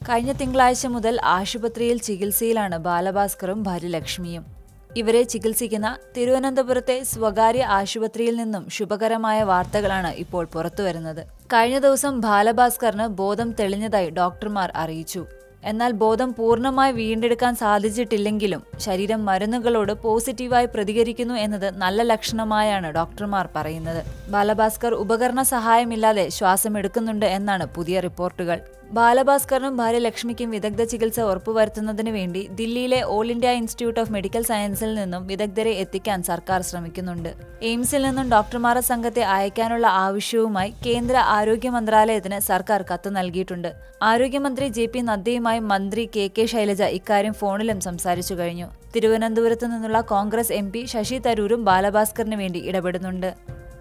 കഴിഞ്ഞ തിങ്കളാഴ്ച മുതൽ ആശുപത്രിയിൽ ചികിത്സയിലാണ് ബാലഭാസ്കറും ഭാര്യ ലക്ഷ്മിയും. ഇവരെ ചികിത്സിക്കുന്ന തിരുവനന്തപുരത്തെ സ്വകാര്യ ആശുപത്രിയിൽ നിന്നും ശുഭകരമായ വാർത്തകളാണ് ഇപ്പോൾ പുറത്തുവരുന്നത്. കഴിഞ്ഞ ദിവസം ബാലഭാസ്കറിന് ബോധം തെളിഞ്ഞതായി ഡോക്ടർമാർ അറിയിച്ചു. എന്നാൽ ബോധം പൂർണ്ണമായി വീണ്ടെടുക്കാൻ സാധിച്ചിട്ടില്ലെങ്കിലും ശരീരം മരുന്നുകളോട് പോസിറ്റീവായി പ്രതികരിക്കുന്നു എന്നത് നല്ല ലക്ഷണമായാണ് ഡോക്ടർമാർ പറയുന്നത്. ബാലഭാസ്കർ ഉപകരണ സഹായമില്ലാതെ ശ്വാസമെടുക്കുന്നുണ്ട് എന്നാണ് പുതിയ റിപ്പോർട്ടുകൾ. ബാലഭാസ്കറിനും ഭാര്യ ലക്ഷ്മിക്കും വിദഗ്ധ ചികിത്സ ഉറപ്പുവരുത്തുന്നതിന് വേണ്ടി ദില്ലിയിലെ all India institute of medical സയൻസിൽ നിന്നും വിദഗ്ധരെ എത്തിക്കാൻ സർക്കാർ ശ്രമിക്കുന്നുണ്ട്. എയിംസിൽ നിന്നും ഡോക്ടർമാരുടെ സംഘത്തെ അയക്കാനുള്ള ആവശ്യവുമായി കേന്ദ്ര ആരോഗ്യ മന്ത്രാലയത്തിന് സർക്കാർ കത്ത് നൽകിയിട്ടുണ്ട്. ആരോഗ്യമന്ത്രി JP നദ്ദയുമായി മന്ത്രി KK ശൈലജ ഇക്കാര്യം ഫോണിലും സംസാരിച്ചു കഴിഞ്ഞു. തിരുവനന്തപുരത്ത് നിന്നുള്ള കോൺഗ്രസ് MP ശശി തരൂരും ബാലഭാസ്കറിന് വേണ്ടി ഇടപെടുന്നുണ്ട്.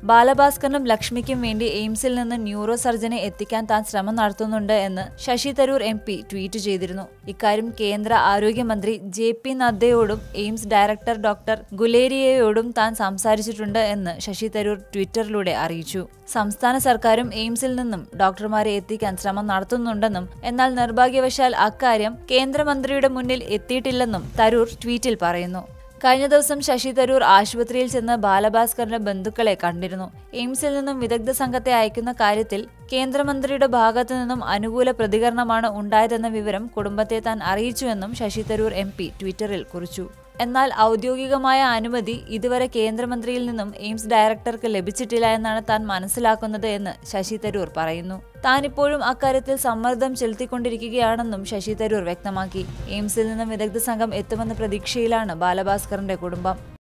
ബാലഭാസ്കറിനും ലക്ഷ്മിക്കും വേണ്ടി എയിംസിൽ നിന്ന് ന്യൂറോ സർജനെ എത്തിക്കാൻ താൻ ശ്രമം നടത്തുന്നുണ്ട് എന്ന് ശശി തരൂർ MP ട്വീറ്റ് ചെയ്തിരുന്നു. ഇക്കാര്യം കേന്ദ്ര ആരോഗ്യമന്ത്രി JP നദ്ദയോടും എയിംസ് ഡയറക്ടർ ഡോക്ടർ ഗുലേരിയയോടും താൻ സംസാരിച്ചിട്ടുണ്ട് എന്ന് ശശി തരൂർ ട്വിറ്ററിലൂടെ അറിയിച്ചു. സംസ്ഥാന സർക്കാരും എയിംസിൽ നിന്നും ഡോക്ടർമാരെ എത്തിക്കാൻ ശ്രമം നടത്തുന്നുണ്ടെന്നും എന്നാൽ നിർഭാഗ്യവശാൽ അക്കാര്യം കേന്ദ്രമന്ത്രിയുടെ മുന്നിൽ എത്തിയിട്ടില്ലെന്നും തരൂർ ട്വീറ്റിൽ പറയുന്നു. കഴിഞ്ഞ ദിവസം ശശി തരൂർ ആശുപത്രിയിൽ ചെന്ന് ബാലഭാസ്കറിന്റെ ബന്ധുക്കളെ കണ്ടിരുന്നു. എയിംസിൽ നിന്നും വിദഗ്ധ സംഘത്തെ അയക്കുന്ന കാര്യത്തിൽ കേന്ദ്രമന്ത്രിയുടെ ഭാഗത്തു നിന്നും അനുകൂല പ്രതികരണമാണ് ഉണ്ടായതെന്ന വിവരം കുടുംബത്തെ താൻ അറിയിച്ചുവെന്നും ശശി തരൂർ MP ട്വിറ്ററിൽ കുറിച്ചു. എന്നാൽ ഔദ്യോഗികമായ അനുമതി ഇതുവരെ കേന്ദ്രമന്ത്രിയിൽ നിന്നും എയിംസ് ഡയറക്ടർക്ക് ലഭിച്ചിട്ടില്ല എന്നാണ് താൻ മനസ്സിലാക്കുന്നത് എന്ന് ശശി തരൂർ പറയുന്നു. താനിപ്പോഴും അക്കാര്യത്തിൽ സമ്മർദ്ദം ചെലുത്തിക്കൊണ്ടിരിക്കുകയാണെന്നും ശശി തരൂർ വ്യക്തമാക്കി. എയിംസിൽ നിന്നും വിദഗ്ധ സംഘം എത്തുമെന്ന പ്രതീക്ഷയിലാണ് ബാലഭാസ്കറിന്റെ കുടുംബം.